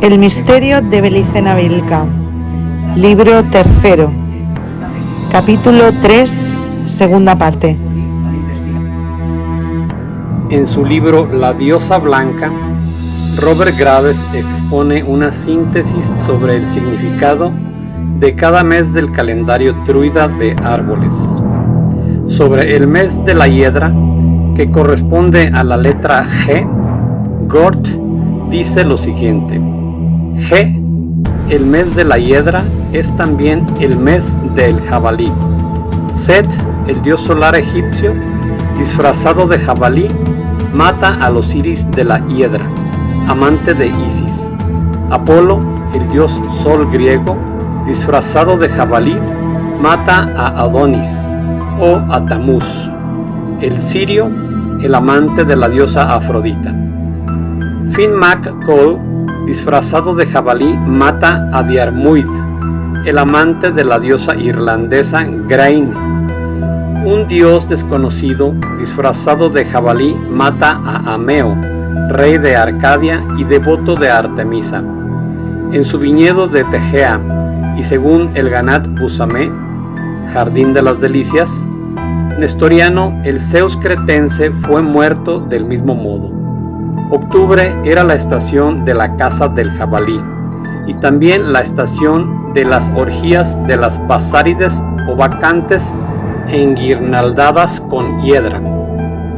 El misterio de Belicena Vilca. Libro tercero. Capítulo 3, segunda parte. En su libro La diosa blanca, Robert Graves expone una síntesis sobre el significado de cada mes del calendario druida de árboles. Sobre el mes de la hiedra, que corresponde a la letra G, Gort dice lo siguiente: G, el mes de la hiedra, es también el mes del jabalí. Set, el dios solar egipcio, disfrazado de jabalí, mata al Osiris de la hiedra, amante de Isis. Apolo, el dios sol griego, disfrazado de jabalí, mata a Adonis o a Tamuz. El sirio, el amante de la diosa Afrodita. Finn McCall, disfrazado de jabalí, mata a Diarmuid, el amante de la diosa irlandesa Grain. Un dios desconocido, disfrazado de jabalí, mata a Ameo, rey de Arcadia y devoto de Artemisa. En su viñedo de Tegea, y según el Ganat Busamé, Jardín de las Delicias, nestoriano, el Zeus cretense fue muerto del mismo modo. Octubre era la estación de la caza del jabalí y también la estación de las orgías de las pasárides o bacantes enguirnaldadas con hiedra.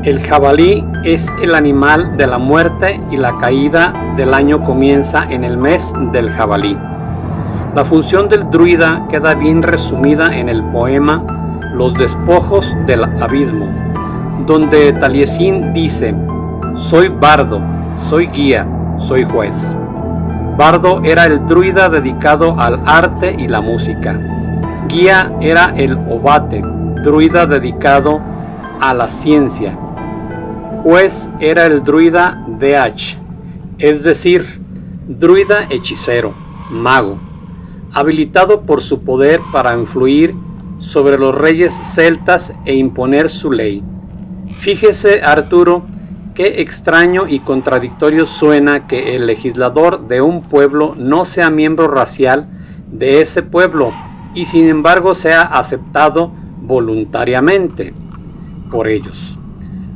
El jabalí es el animal de la muerte y la caída del año comienza en el mes del jabalí. La función del druida queda bien resumida en el poema Los despojos del abismo, donde Taliesin dice: soy bardo, soy guía, soy juez. Bardo era el druida dedicado al arte y la música. Guía era el obate, druida dedicado a la ciencia. Juez era el druida Deach, es decir, druida hechicero, mago, habilitado por su poder para influir sobre los reyes celtas e imponer su ley. Fíjese, Arturo, qué extraño y contradictorio suena que el legislador de un pueblo no sea miembro racial de ese pueblo y sin embargo sea aceptado voluntariamente por ellos.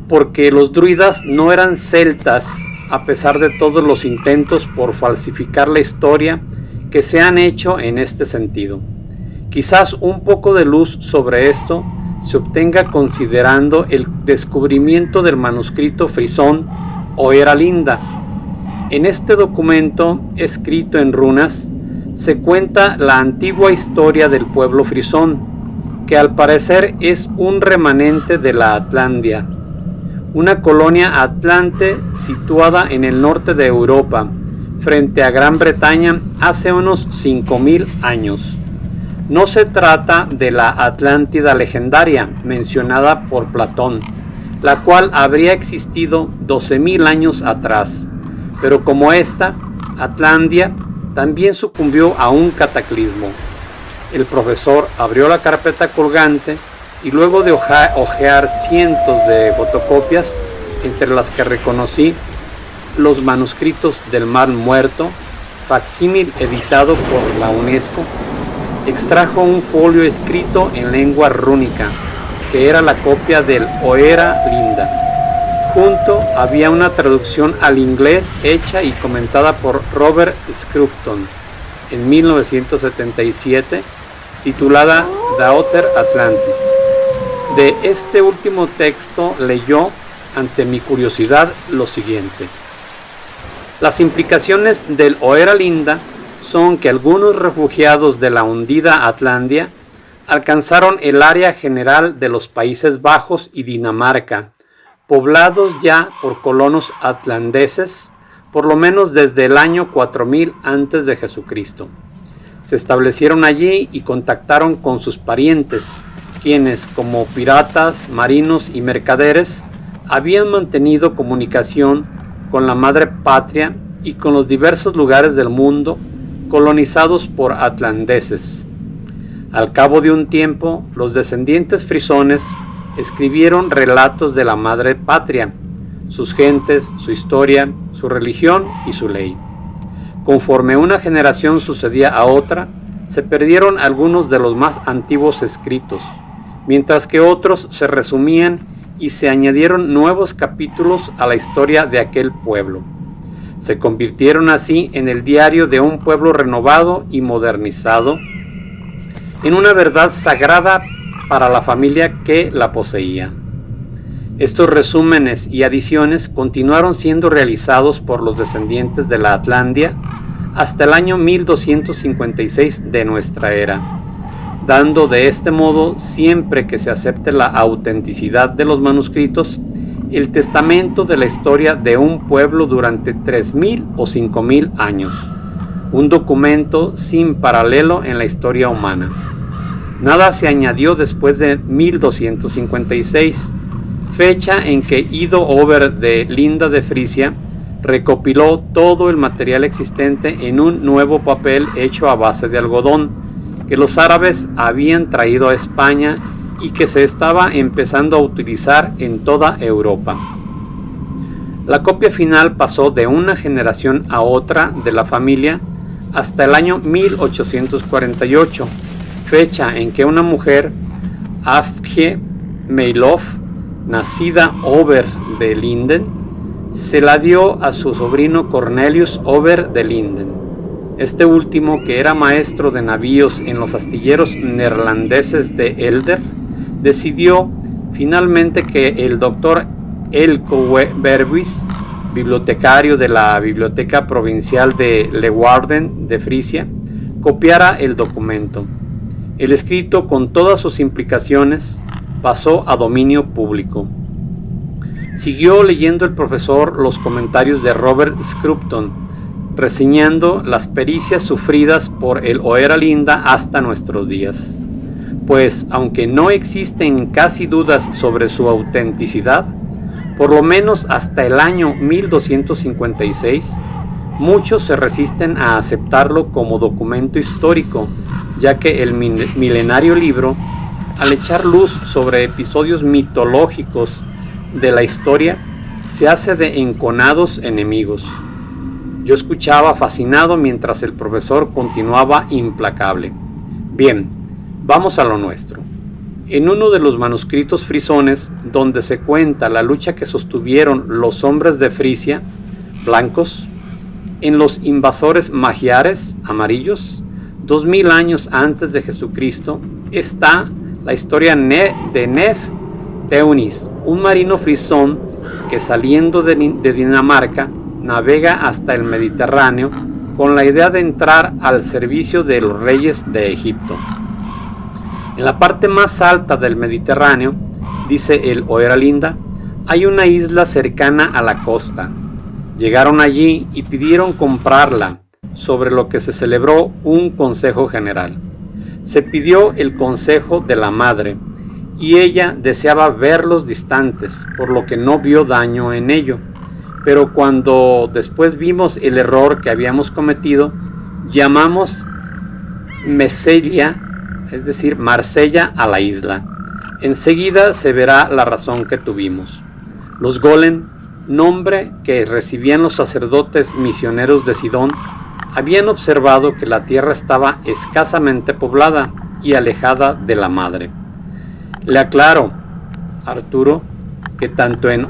Porque los druidas no eran celtas, a pesar de todos los intentos por falsificar la historia que se han hecho en este sentido. Quizás un poco de luz sobre esto se obtenga considerando el descubrimiento del manuscrito frisón o Era Linda. En este documento, escrito en runas, se cuenta la antigua historia del pueblo frisón, que al parecer es un remanente de la Atlantia, una colonia atlante situada en el norte de Europa, frente a Gran Bretaña hace unos 5000 años. No se trata de la Atlántida legendaria mencionada por Platón, la cual habría existido 12.000 años atrás, pero como esta, Atlantia también sucumbió a un cataclismo. El profesor abrió la carpeta colgante y luego de hojear cientos de fotocopias, entre las que reconocí los manuscritos del Mar Muerto, facsímil editado por la UNESCO, extrajo un folio escrito en lengua rúnica, que era la copia del Era Linda. Junto había una traducción al inglés hecha y comentada por Robert Scruton en 1977, titulada The Outer Atlantis. De este último texto leyó, ante mi curiosidad, lo siguiente: las implicaciones del Era Linda son que algunos refugiados de la hundida Atlantia alcanzaron el área general de los Países Bajos y Dinamarca, poblados ya por colonos atlandeses, por lo menos desde el año 4000 a.C. Se establecieron allí y contactaron con sus parientes, quienes, como piratas, marinos y mercaderes, habían mantenido comunicación con la madre patria y con los diversos lugares del mundo colonizados por atlandeses. Al cabo de un tiempo, los descendientes frisones escribieron relatos de la madre patria, sus gentes, su historia, su religión y su ley. Conforme una generación sucedía a otra, se perdieron algunos de los más antiguos escritos, mientras que otros se resumían y se añadieron nuevos capítulos a la historia de aquel pueblo. Se convirtieron así en el diario de un pueblo renovado y modernizado, en una verdad sagrada para la familia que la poseía. Estos resúmenes y adiciones continuaron siendo realizados por los descendientes de la Atlántida hasta el año 1256 de nuestra era, dando de este modo, siempre que se acepte la autenticidad de los manuscritos, el testamento de la historia de un pueblo durante 3.000 o 5.000 años, un documento sin paralelo en la historia humana. Nada se añadió después de 1256, fecha en que Ido Ober de Linda de Frisia recopiló todo el material existente en un nuevo papel hecho a base de algodón que los árabes habían traído a España y que se estaba empezando a utilizar en toda Europa. La copia final pasó de una generación a otra de la familia hasta el año 1848, fecha en que una mujer, Afje Meilof, nacida Ober de Linden, se la dio a su sobrino Cornelius Ober de Linden. Este último, que era maestro de navíos en los astilleros neerlandeses de Elder, decidió finalmente que el doctor Elco Verbuis, bibliotecario de la Biblioteca Provincial de Leeuwarden de Frisia, copiara el documento. El escrito, con todas sus implicaciones, pasó a dominio público. Siguió leyendo el profesor los comentarios de Robert Scrupton, reseñando las pericias sufridas por el Oeralinda hasta nuestros días. Pues, aunque no existen casi dudas sobre su autenticidad, por lo menos hasta el año 1256, muchos se resisten a aceptarlo como documento histórico, ya que el milenario libro, al echar luz sobre episodios mitológicos de la historia, se hace de enconados enemigos. Yo escuchaba fascinado mientras el profesor continuaba implacable. Bien, vamos a lo nuestro. En uno de los manuscritos frisones, donde se cuenta la lucha que sostuvieron los hombres de Frisia, blancos, en los invasores magiares, amarillos, 2000 años antes de Jesucristo, está la historia de Nef Teunis, un marino frisón que, saliendo de Dinamarca, navega hasta el Mediterráneo con la idea de entrar al servicio de los reyes de Egipto. En la parte más alta del Mediterráneo, dice el Oeralinda, hay una isla cercana a la costa. Llegaron allí y pidieron comprarla, sobre lo que se celebró un consejo general. Se pidió el consejo de la madre, y ella deseaba verlos distantes, por lo que no vio daño en ello. Pero cuando después vimos el error que habíamos cometido, llamamos Mesella, es decir, Marsella, a la isla. Enseguida se verá la razón que tuvimos. Los golem, nombre que recibían los sacerdotes misioneros de Sidón, habían observado que la tierra estaba escasamente poblada y alejada de la madre. Le aclaro, Arturo, que tanto en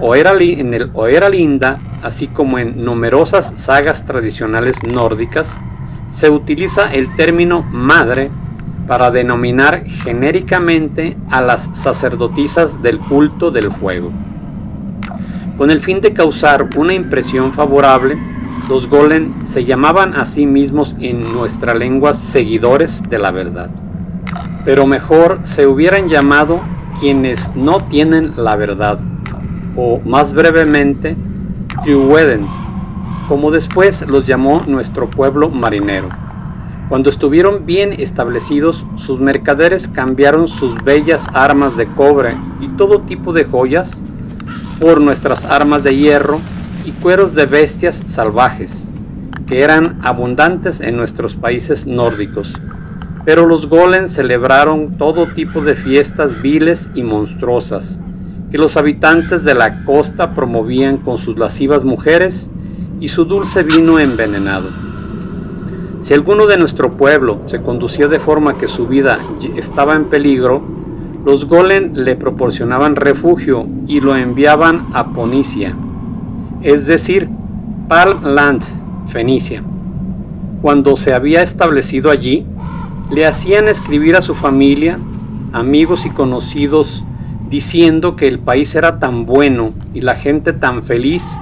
el Oeralinda, así como en numerosas sagas tradicionales nórdicas, se utiliza el término madre para denominar genéricamente a las sacerdotisas del culto del fuego. Con el fin de causar una impresión favorable, los golem se llamaban a sí mismos en nuestra lengua seguidores de la verdad. Pero mejor se hubieran llamado quienes no tienen la verdad, o más brevemente, Truweden, como después los llamó nuestro pueblo marinero. Cuando estuvieron bien establecidos, sus mercaderes cambiaron sus bellas armas de cobre y todo tipo de joyas por nuestras armas de hierro y cueros de bestias salvajes, que eran abundantes en nuestros países nórdicos. Pero los golems celebraron todo tipo de fiestas viles y monstruosas, que los habitantes de la costa promovían con sus lascivas mujeres y su dulce vino envenenado. Si alguno de nuestro pueblo se conducía de forma que su vida estaba en peligro, los golem le proporcionaban refugio y lo enviaban a Ponicia, es decir, Palm Land, Fenicia. Cuando se había establecido allí, le hacían escribir a su familia, amigos y conocidos, diciendo que el país era tan bueno y la gente tan feliz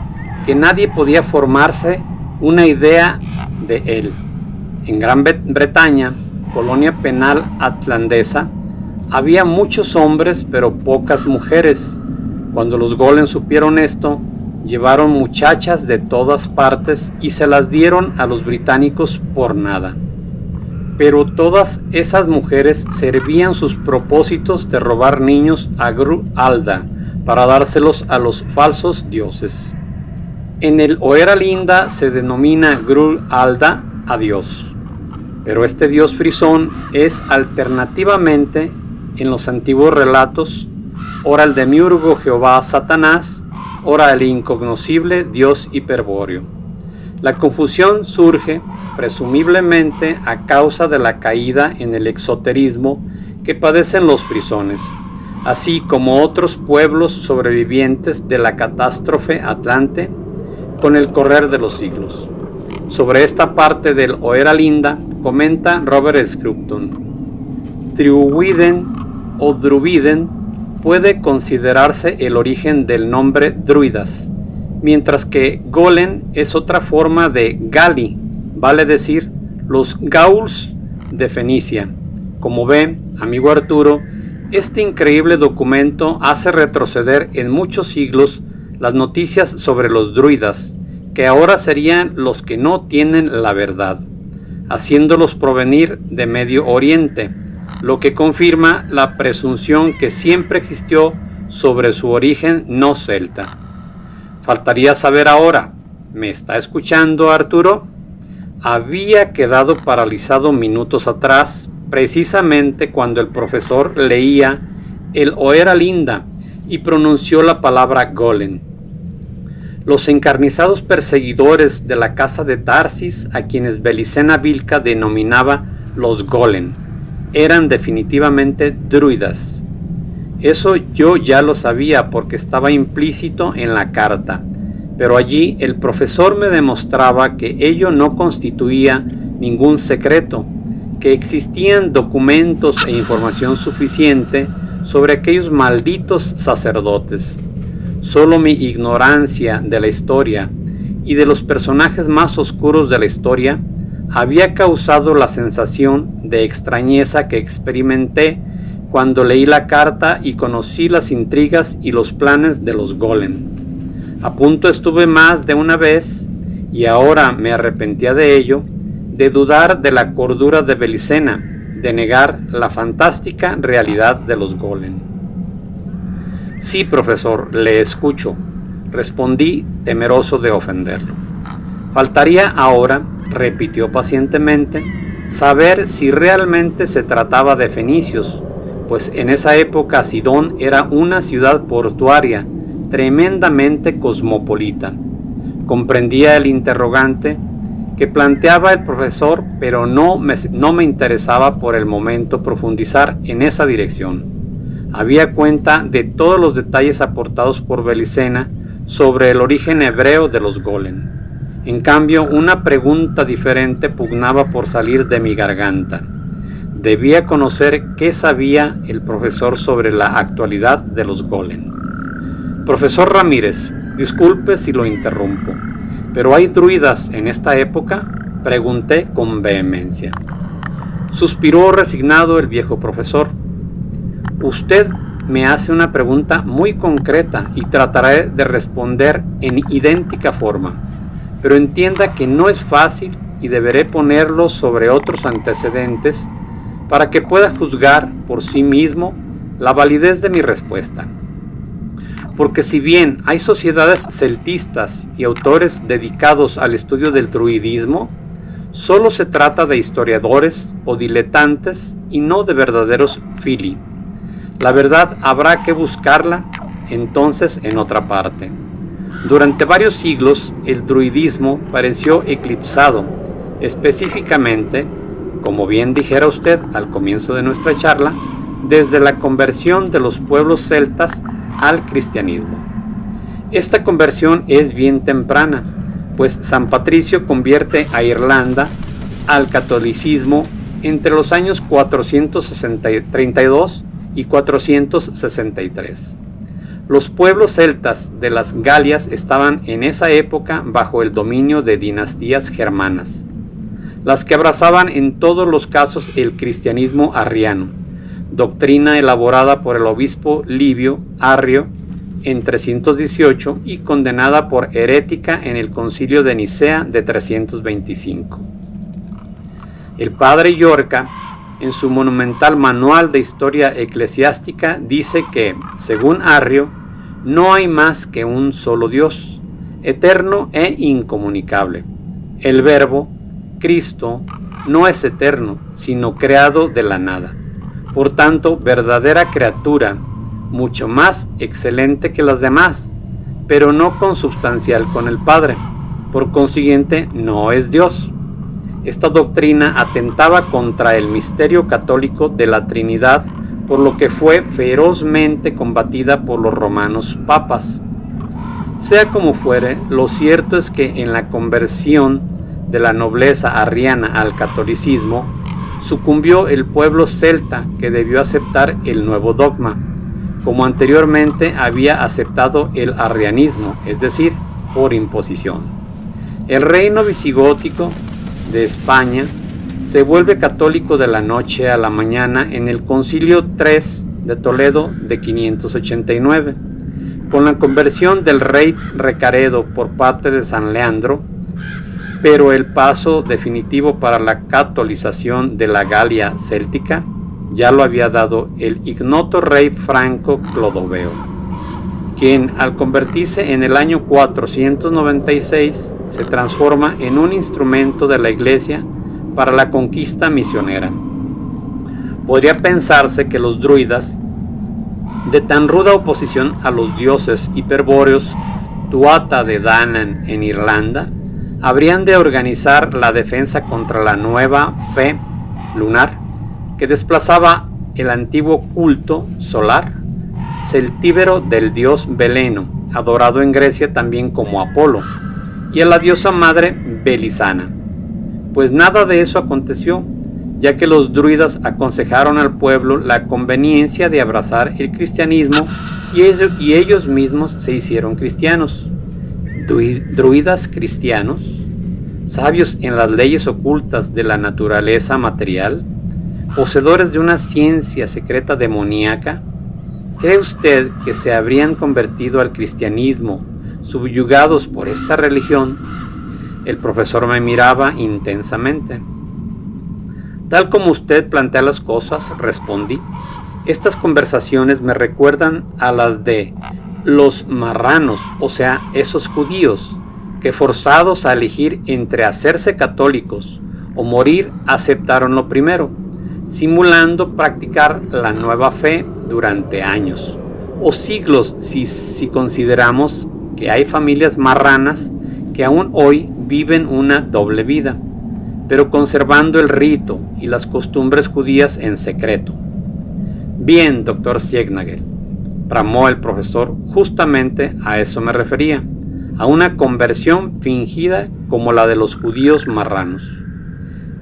que nadie podía formarse una idea de él. En Gran Bretaña, colonia penal atlandesa, había muchos hombres pero pocas mujeres. Cuando los golem supieron esto, llevaron muchachas de todas partes y se las dieron a los británicos por nada. Pero todas esas mujeres servían sus propósitos de robar niños a Grup Alda para dárselos a los falsos dioses. En el Oeralinda se denomina Grup Alda a Dios, pero este dios frisón es alternativamente, en los antiguos relatos, ora el demiurgo Jehová Satanás, ora el incognoscible Dios hiperbóreo. La confusión surge, presumiblemente, a causa de la caída en el exoterismo que padecen los frisones, así como otros pueblos sobrevivientes de la catástrofe atlante con el correr de los siglos. Sobre esta parte del Oeralinda comenta Robert Scruton: Druiden o Druviden puede considerarse el origen del nombre druidas, mientras que golem es otra forma de gali, vale decir los Gauls de Fenicia. Como ve, amigo Arturo, este increíble documento hace retroceder en muchos siglos las noticias sobre los druidas, que ahora serían los que no tienen la verdad, haciéndolos provenir de Medio Oriente, lo que confirma la presunción que siempre existió sobre su origen no celta. Faltaría saber ahora, ¿me está escuchando Arturo? Había quedado paralizado minutos atrás, precisamente cuando el profesor leía el Oeralinda y pronunció la palabra golem. Los encarnizados perseguidores de la casa de Tarsis, a quienes Belicena Vilca denominaba los golem, eran definitivamente druidas. Eso yo ya lo sabía porque estaba implícito en la carta, pero allí el profesor me demostraba que ello no constituía ningún secreto, que existían documentos e información suficiente sobre aquellos malditos sacerdotes. Solo mi ignorancia de la historia y de los personajes más oscuros de la historia había causado la sensación de extrañeza que experimenté cuando leí la carta y conocí las intrigas y los planes de los golem. A punto estuve más de una vez, y ahora me arrepentía de ello, de dudar de la cordura de Belicena, de negar la fantástica realidad de los golem. Sí, profesor, le escucho, respondí temeroso de ofenderlo. Faltaría ahora, repitió pacientemente, saber si realmente se trataba de fenicios, pues en esa época Sidón era una ciudad portuaria tremendamente cosmopolita. Comprendía el interrogante que planteaba el profesor, pero no me interesaba por el momento profundizar en esa dirección. Había cuenta de todos los detalles aportados por Belicena sobre el origen hebreo de los golem. En cambio, una pregunta diferente pugnaba por salir de mi garganta. Debía conocer qué sabía el profesor sobre la actualidad de los golem. Profesor Ramírez, disculpe si lo interrumpo, ¿pero hay druidas en esta época?, pregunté con vehemencia. Suspiró resignado el viejo profesor. Usted me hace una pregunta muy concreta y trataré de responder en idéntica forma, pero entienda que no es fácil y deberé ponerlo sobre otros antecedentes para que pueda juzgar por sí mismo la validez de mi respuesta. Porque si bien hay sociedades celtistas y autores dedicados al estudio del druidismo, solo se trata de historiadores o diletantes y no de verdaderos fili. La verdad habrá que buscarla entonces en otra parte. Durante varios siglos el druidismo pareció eclipsado, específicamente, como bien dijera usted al comienzo de nuestra charla, desde la conversión de los pueblos celtas al cristianismo. Esta conversión es bien temprana, pues San Patricio convierte a Irlanda al catolicismo entre los años 432 y 463. Los pueblos celtas de las Galias estaban en esa época bajo el dominio de dinastías germanas, las que abrazaban en todos los casos el cristianismo arriano, doctrina elaborada por el obispo Livio Arrio en 318 y condenada por herética en el Concilio de Nicea de 325. El padre Llorca, en su monumental Manual de Historia Eclesiástica, dice que, según Arrio, no hay más que un solo Dios, eterno e incomunicable. El Verbo, Cristo, no es eterno, sino creado de la nada. Por tanto, verdadera criatura, mucho más excelente que las demás, pero no consubstancial con el Padre. Por consiguiente, no es Dios. Esta doctrina atentaba contra el misterio católico de la Trinidad, por lo que fue ferozmente combatida por los romanos papas. Sea como fuere, lo cierto es que en la conversión de la nobleza arriana al catolicismo, sucumbió el pueblo celta, que debió aceptar el nuevo dogma, como anteriormente había aceptado el arrianismo, es decir, por imposición. El reino visigótico de España se vuelve católico de la noche a la mañana en el Concilio III de Toledo de 589, con la conversión del rey Recaredo por parte de San Leandro, pero el paso definitivo para la catolización de la Galia céltica ya lo había dado el ignoto rey franco Clodoveo, quien al convertirse en el año 496 se transforma en un instrumento de la Iglesia para la conquista misionera. Podría pensarse que los druidas, de tan ruda oposición a los dioses hiperbóreos Tuatha de Danann en Irlanda, habrían de organizar la defensa contra la nueva fe lunar que desplazaba el antiguo culto solar celtíbero del dios Beleno, adorado en Grecia también como Apolo, y a la diosa madre Belisana. Pues nada de eso aconteció, ya que los druidas aconsejaron al pueblo la conveniencia de abrazar el cristianismo y ellos mismos se hicieron cristianos. Druidas cristianos, sabios en las leyes ocultas de la naturaleza material, poseedores de una ciencia secreta demoníaca. ¿Cree usted que se habrían convertido al cristianismo subyugados por esta religión? El profesor me miraba intensamente. Tal como usted plantea las cosas, respondí, estas conversaciones me recuerdan a las de los marranos, o sea, esos judíos, que forzados a elegir entre hacerse católicos o morir, aceptaron lo primero, simulando practicar la nueva fe durante años, o siglos si consideramos que hay familias marranas que aún hoy viven una doble vida, pero conservando el rito y las costumbres judías en secreto. Bien, doctor Siegnagel, bramó el profesor, justamente a eso me refería, a una conversión fingida como la de los judíos marranos.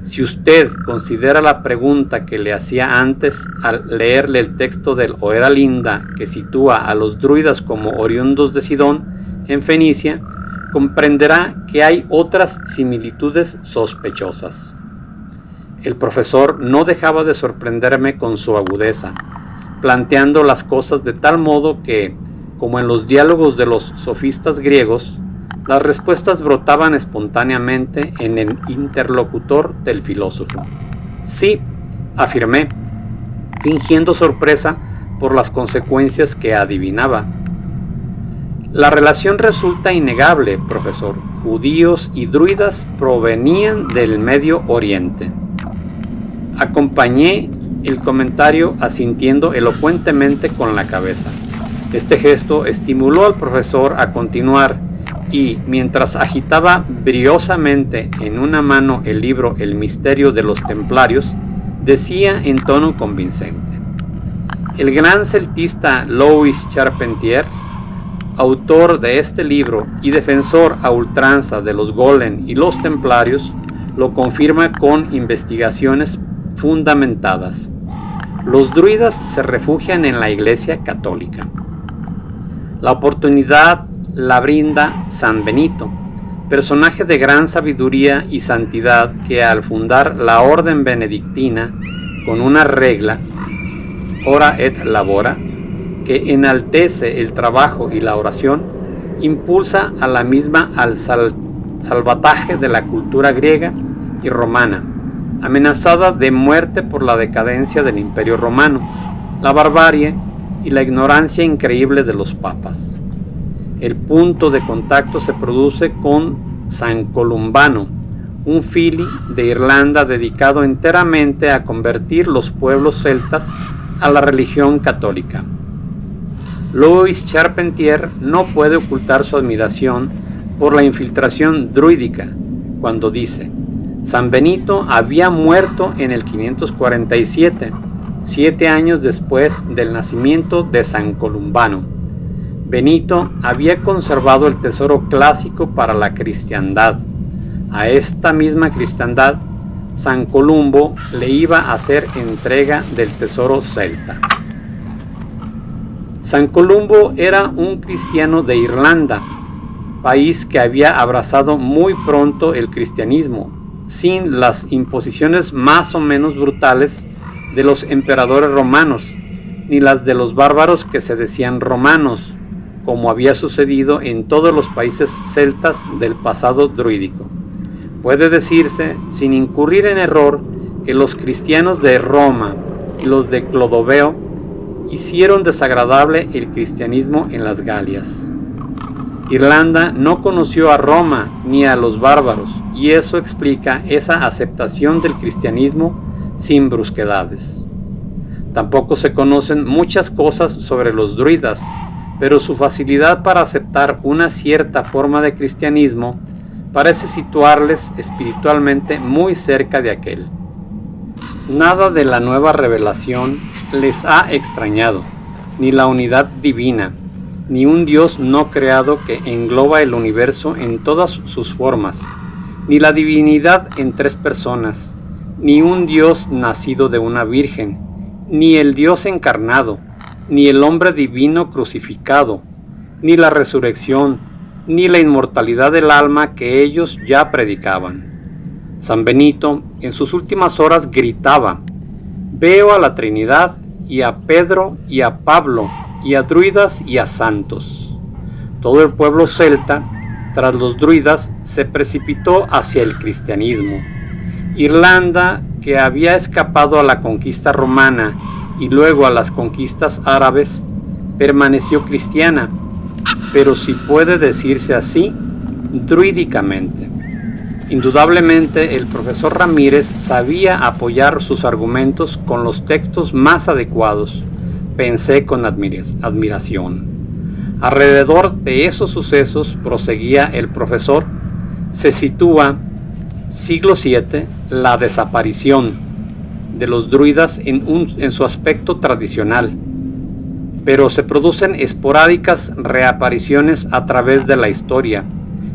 Si usted considera la pregunta que le hacía antes al leerle el texto del Oera-Linda, que sitúa a los druidas como oriundos de Sidón, en Fenicia, comprenderá que hay otras similitudes sospechosas. El profesor no dejaba de sorprenderme con su agudeza, planteando las cosas de tal modo que, como en los diálogos de los sofistas griegos, las respuestas brotaban espontáneamente en el interlocutor del filósofo. Sí, afirmé, fingiendo sorpresa por las consecuencias que adivinaba. La relación resulta innegable, profesor. Judíos y druidas provenían del Medio Oriente. Acompañé el comentario asintiendo elocuentemente con la cabeza. Este gesto estimuló al profesor a continuar y, mientras agitaba briosamente en una mano el libro El misterio de los templarios, decía en tono convincente: el gran celtista Louis Charpentier, autor de este libro y defensor a ultranza de los Golem y los templarios, lo confirma con investigaciones fundamentadas. Los druidas se refugian en la Iglesia Católica. La oportunidad la brinda San Benito, personaje de gran sabiduría y santidad que al fundar la orden benedictina con una regla, ora et labora, que enaltece el trabajo y la oración, impulsa a la misma al salvataje de la cultura griega y romana, amenazada de muerte por la decadencia del Imperio Romano, la barbarie y la ignorancia increíble de los papas. El punto de contacto se produce con San Columbano, un fili de Irlanda dedicado enteramente a convertir los pueblos celtas a la religión católica. Louis Charpentier no puede ocultar su admiración por la infiltración druídica cuando dice: San Benito había muerto en el 547, 7 años después del nacimiento de San Columbano. Benito había conservado el tesoro clásico para la cristiandad. A esta misma cristiandad, San Columbo le iba a hacer entrega del tesoro celta. San Columbo era un cristiano de Irlanda, país que había abrazado muy pronto el cristianismo, sin las imposiciones más o menos brutales de los emperadores romanos, ni las de los bárbaros que se decían romanos, como había sucedido en todos los países celtas del pasado druídico. Puede decirse, sin incurrir en error, que los cristianos de Roma y los de Clodoveo hicieron desagradable el cristianismo en las Galias. Irlanda no conoció a Roma ni a los bárbaros, y eso explica esa aceptación del cristianismo sin brusquedades. Tampoco se conocen muchas cosas sobre los druidas, pero su facilidad para aceptar una cierta forma de cristianismo parece situarles espiritualmente muy cerca de aquel. Nada de la nueva revelación les ha extrañado, ni la unidad divina, ni un Dios no creado que engloba el universo en todas sus formas, ni la divinidad en 3 personas, ni un Dios nacido de una virgen, ni el Dios encarnado, ni el hombre divino crucificado, ni la resurrección, ni la inmortalidad del alma que ellos ya predicaban. San Benito en sus últimas horas gritaba: veo a la Trinidad y a Pedro y a Pablo y a druidas y a santos. Todo el pueblo celta, tras los druidas, se precipitó hacia el cristianismo. Irlanda, que había escapado a la conquista romana y luego a las conquistas árabes, permaneció cristiana, pero si puede decirse así, druídicamente. Indudablemente el profesor Ramírez sabía apoyar sus argumentos con los textos más adecuados, pensé con admiración. Alrededor de esos sucesos, proseguía el profesor, se sitúa, siglo VII, la desaparición de los druidas en su aspecto tradicional, pero se producen esporádicas reapariciones a través de la historia,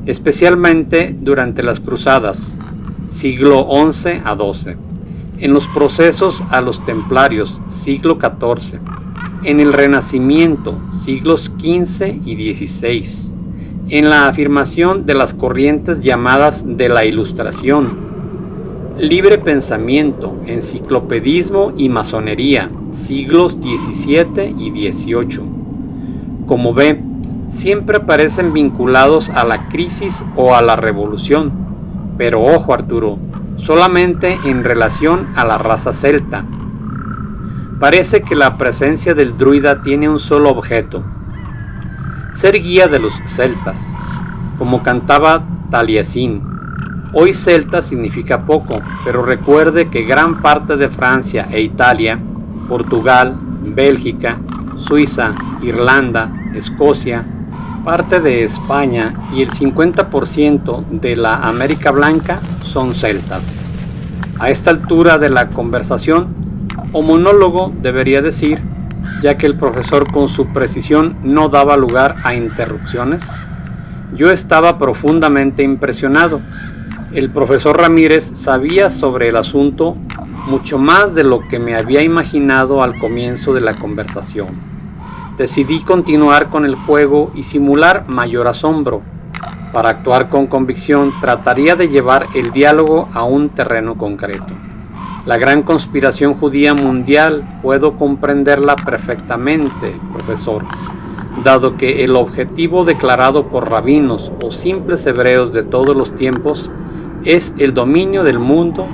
especialmente durante las cruzadas, siglo XI a XII, en los procesos a los templarios, siglo XIV, en el Renacimiento, siglos XV y XVI, en la afirmación de las corrientes llamadas de la Ilustración, libre pensamiento, enciclopedismo y masonería, siglos XVII y XVIII. Como ve, siempre parecen vinculados a la crisis o a la revolución, pero ojo Arturo, solamente en relación a la raza celta. Parece que la presencia del druida tiene un solo objeto: ser guía de los celtas, como cantaba Taliesin. Hoy celta significa poco, pero recuerde que gran parte de Francia e Italia, Portugal, Bélgica, Suiza, Irlanda, Escocia, parte de España y el 50% de la América Blanca son celtas. A esta altura de la conversación, o monólogo debería decir, ya que el profesor con su precisión no daba lugar a interrupciones, yo estaba profundamente impresionado. El profesor Ramírez sabía sobre el asunto mucho más de lo que me había imaginado al comienzo de la conversación. Decidí continuar con el juego y simular mayor asombro. Para actuar con convicción, trataría de llevar el diálogo a un terreno concreto. La gran conspiración judía mundial puedo comprenderla perfectamente, profesor, dado que el objetivo declarado por rabinos o simples hebreos de todos los tiempos es el dominio del mundo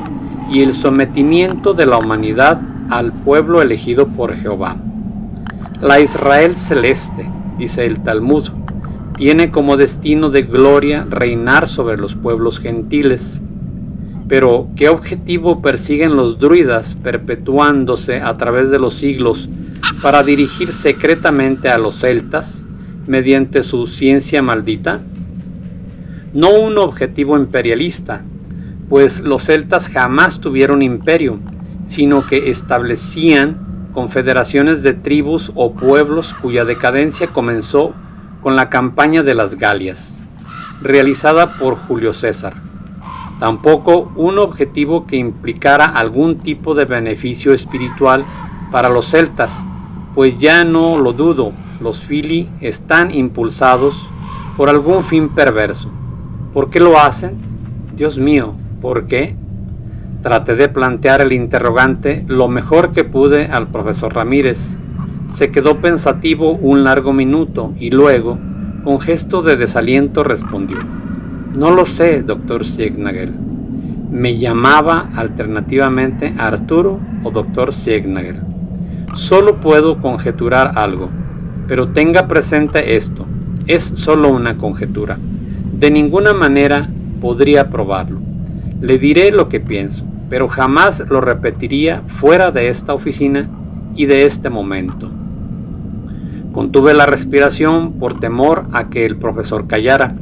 y el sometimiento de la humanidad al pueblo elegido por Jehová. La Israel celeste, dice el Talmud, tiene como destino de gloria reinar sobre los pueblos gentiles. Pero, ¿qué objetivo persiguen los druidas perpetuándose a través de los siglos para dirigir secretamente a los celtas mediante su ciencia maldita? No un objetivo imperialista, pues los celtas jamás tuvieron imperio, sino que establecían confederaciones de tribus o pueblos cuya decadencia comenzó con la campaña de las Galias, realizada por Julio César. Tampoco un objetivo que implicara algún tipo de beneficio espiritual para los celtas, pues ya no lo dudo, los Fili están impulsados por algún fin perverso. ¿Por qué lo hacen? Dios mío, ¿por qué? Traté de plantear el interrogante lo mejor que pude al profesor Ramírez. Se quedó pensativo un largo minuto y luego, con gesto de desaliento, respondió: no lo sé, doctor Siegnager. Me llamaba alternativamente Arturo o doctor Siegnager. Solo puedo conjeturar algo, pero tenga presente esto, es solo una conjetura. De ninguna manera podría probarlo. Le diré lo que pienso, pero jamás lo repetiría fuera de esta oficina y de este momento. Contuve la respiración por temor a que el profesor callara.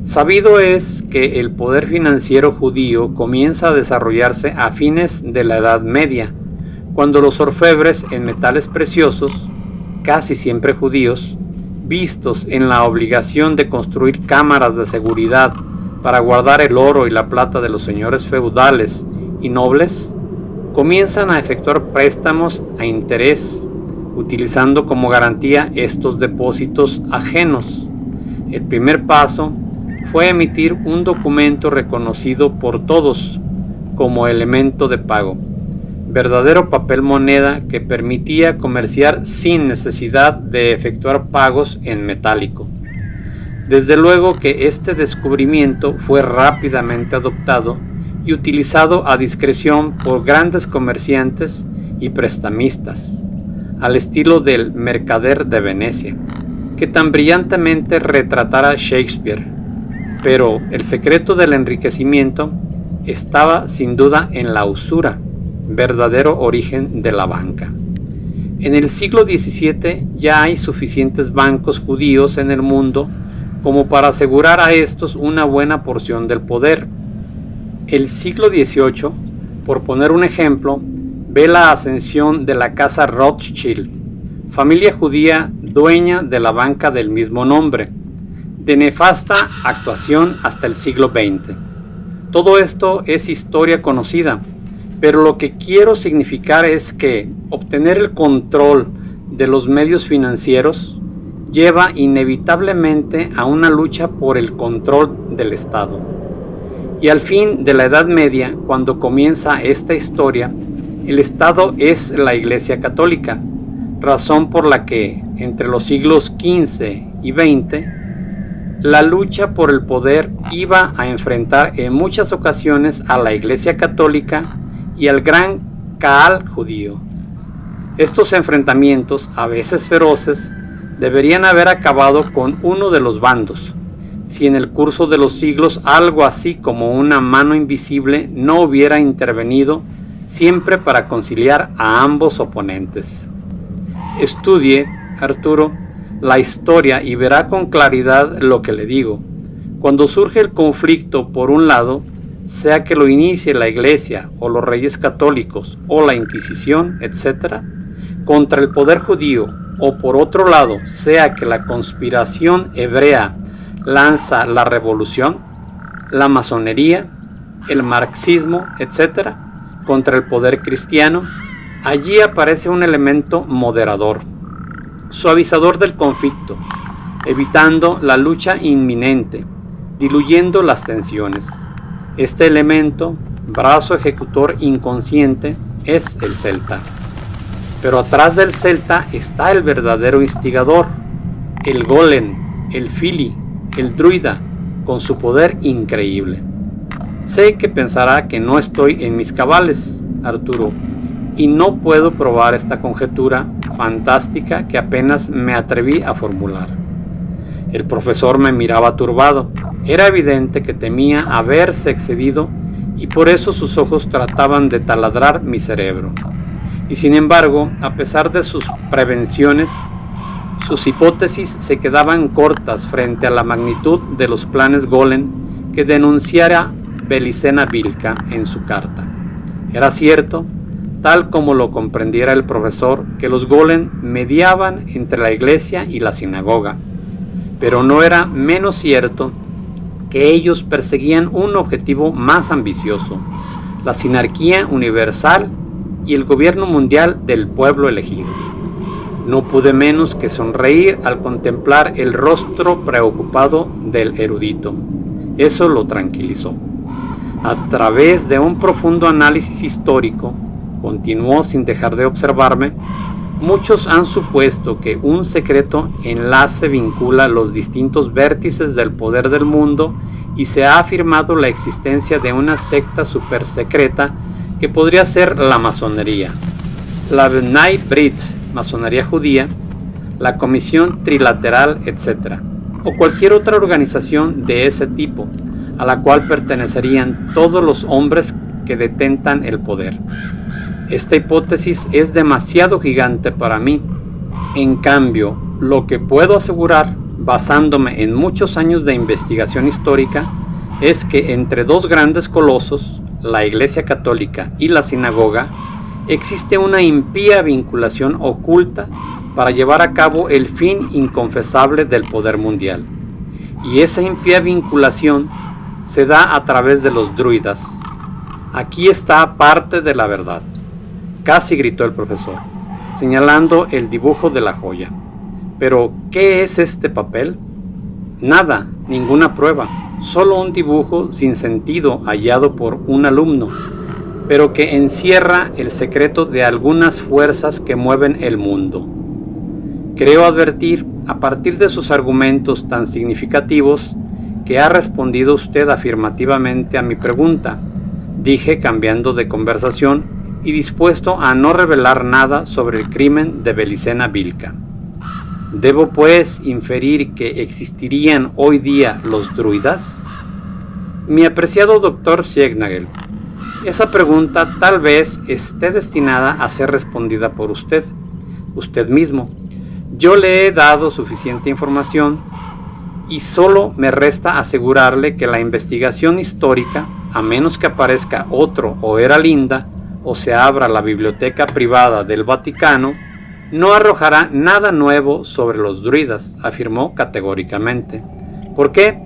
Sabido es que el poder financiero judío comienza a desarrollarse a fines de la Edad Media, cuando los orfebres en metales preciosos, casi siempre judíos, vistos en la obligación de construir cámaras de seguridad para guardar el oro y la plata de los señores feudales y nobles, comienzan a efectuar préstamos a interés, utilizando como garantía estos depósitos ajenos. El primer paso fue emitir un documento reconocido por todos como elemento de pago, verdadero papel moneda que permitía comerciar sin necesidad de efectuar pagos en metálico. Desde luego que este descubrimiento fue rápidamente adoptado y utilizado a discreción por grandes comerciantes y prestamistas, al estilo del Mercader de Venecia, que tan brillantemente retratara Shakespeare. Pero el secreto del enriquecimiento estaba sin duda en la usura, verdadero origen de la banca. En el siglo XVII ya hay suficientes bancos judíos en el mundo como para asegurar a estos una buena porción del poder. El siglo XVIII, por poner un ejemplo, ve la ascensión de la casa Rothschild, familia judía dueña de la banca del mismo nombre, de nefasta actuación hasta el siglo XX. Todo esto es historia conocida, pero lo que quiero significar es que obtener el control de los medios financieros lleva inevitablemente a una lucha por el control del Estado. Y al fin de la Edad Media, cuando comienza esta historia, el Estado es la Iglesia Católica, razón por la que entre los siglos XV y XX la lucha por el poder iba a enfrentar en muchas ocasiones a la Iglesia Católica y al gran Kaal judío. Estos enfrentamientos, a veces feroces, deberían haber acabado con uno de los bandos, si en el curso de los siglos algo así como una mano invisible no hubiera intervenido siempre para conciliar a ambos oponentes. Estudie, Arturo, la historia y verá con claridad lo que le digo. Cuando surge el conflicto por un lado, sea que lo inicie la Iglesia o los reyes católicos o la Inquisición, etc., contra el poder judío, o por otro lado, sea que la conspiración hebrea lanza la revolución, la masonería, el marxismo, etc., contra el poder cristiano, allí aparece un elemento moderador, suavizador del conflicto, evitando la lucha inminente, diluyendo las tensiones. Este elemento, brazo ejecutor inconsciente, es el celta. Pero atrás del celta está el verdadero instigador, el golem, el fili, el druida, con su poder increíble. Sé que pensará que no estoy en mis cabales, Arturo, y no puedo probar esta conjetura fantástica que apenas me atreví a formular. El profesor me miraba turbado. Era evidente que temía haberse excedido y por eso sus ojos trataban de taladrar mi cerebro. Y sin embargo, a pesar de sus prevenciones, sus hipótesis se quedaban cortas frente a la magnitud de los planes golem que denunciara Belicena Vilca en su carta. Era cierto, tal como lo comprendiera el profesor, que los golem mediaban entre la iglesia y la sinagoga, pero no era menos cierto que ellos perseguían un objetivo más ambicioso, la sinarquía universal y el gobierno mundial del pueblo elegido. No pude menos que sonreír al contemplar el rostro preocupado del erudito. Eso lo tranquilizó. A través de un profundo análisis histórico, continuó sin dejar de observarme, muchos han supuesto que un secreto enlace vincula los distintos vértices del poder del mundo y se ha afirmado la existencia de una secta supersecreta que podría ser la masonería, la B'nai B'rith, masonería judía, la Comisión Trilateral, etc., o cualquier otra organización de ese tipo, a la cual pertenecerían todos los hombres que detentan el poder. Esta hipótesis es demasiado gigante para mí. En cambio, lo que puedo asegurar, basándome en muchos años de investigación histórica, es que entre dos grandes colosos, la Iglesia Católica y la sinagoga, existe una impía vinculación oculta para llevar a cabo el fin inconfesable del poder mundial. Y esa impía vinculación se da a través de los druidas. Aquí está parte de la verdad, casi gritó el profesor, señalando el dibujo de la joya. Pero, ¿qué es este papel? Nada, ninguna prueba, solo un dibujo sin sentido hallado por un alumno, pero que encierra el secreto de algunas fuerzas que mueven el mundo. Creo advertir, a partir de sus argumentos tan significativos, que ha respondido usted afirmativamente a mi pregunta, dije cambiando de conversación y dispuesto a no revelar nada sobre el crimen de Belicena Vilca. ¿Debo pues inferir que existirían hoy día los druidas? Mi apreciado doctor Siegnagel, esa pregunta tal vez esté destinada a ser respondida por usted mismo. Yo le he dado suficiente información y solo me resta asegurarle que la investigación histórica, a menos que aparezca otro Oera Linda o se abra la biblioteca privada del Vaticano, no arrojará nada nuevo sobre los druidas, afirmó categóricamente. ¿Por qué?,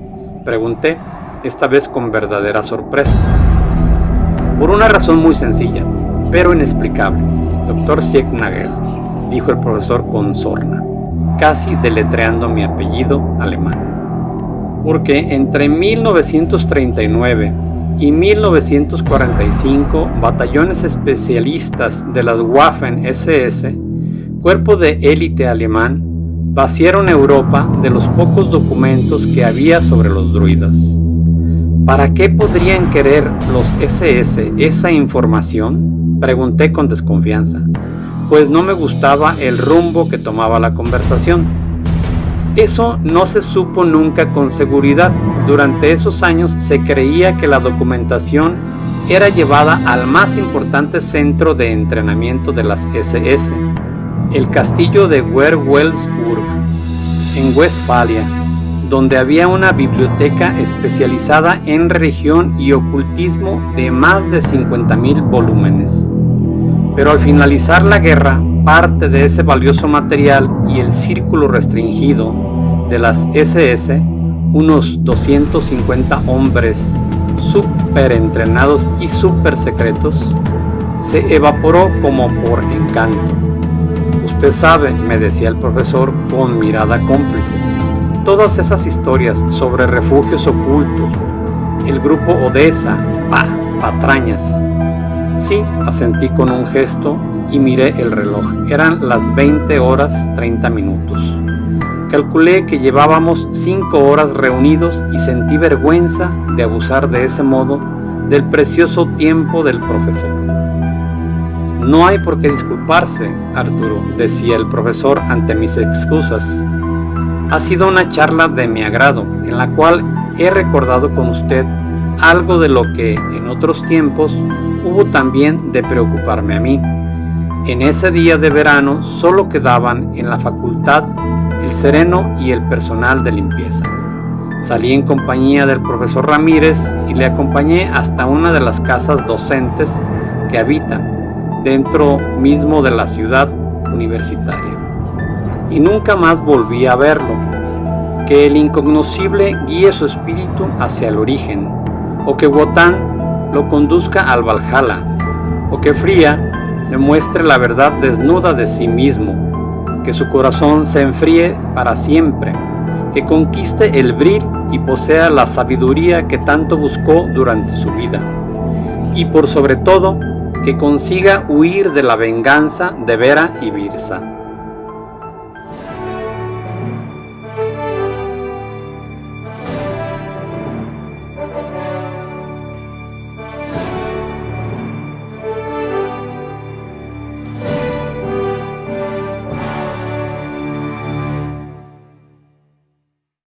pregunté, esta vez con verdadera sorpresa. Por una razón muy sencilla, pero inexplicable, doctor Siegnagel, dijo el profesor con sorna, casi deletreando mi apellido alemán. Porque entre 1939 y 1945, batallones especialistas de las Waffen-SS, cuerpo de élite alemán, vaciaron Europa de los pocos documentos que había sobre los druidas. ¿Para qué podrían querer los SS esa información?, pregunté con desconfianza, pues no me gustaba el rumbo que tomaba la conversación. Eso no se supo nunca con seguridad. Durante esos años se creía que la documentación era llevada al más importante centro de entrenamiento de las SS, el castillo de Werwelsburg, en Westfalia, donde había una biblioteca especializada en religión y ocultismo de más de 50,000 volúmenes. Pero al finalizar la guerra, parte de ese valioso material y el círculo restringido de las SS, unos 250 hombres súper entrenados y súper secretos, se evaporó como por encanto. Usted sabe, me decía el profesor con mirada cómplice, todas esas historias sobre refugios ocultos, el grupo Odessa, patrañas. Sí, asentí con un gesto y miré el reloj. Eran las 20:30. Calculé que llevábamos 5 horas reunidos y sentí vergüenza de abusar de ese modo del precioso tiempo del profesor. No hay por qué disculparse, Arturo, decía el profesor ante mis excusas. Ha sido una charla de mi agrado, en la cual he recordado con usted algo de lo que en otros tiempos hubo también de preocuparme a mí. En ese día de verano solo quedaban en la facultad el sereno y el personal de limpieza. Salí en compañía del profesor Ramírez y le acompañé hasta una de las casas docentes que habita dentro mismo de la ciudad universitaria. Y nunca más volví a verlo. Que el incognoscible guíe su espíritu hacia el origen, o que Wotan lo conduzca al Valhalla, o que Fría le muestre la verdad desnuda de sí mismo, que su corazón se enfríe para siempre, que conquiste el Bril y posea la sabiduría que tanto buscó durante su vida, y por sobre todo, que consiga huir de la venganza de Vera y Birsa.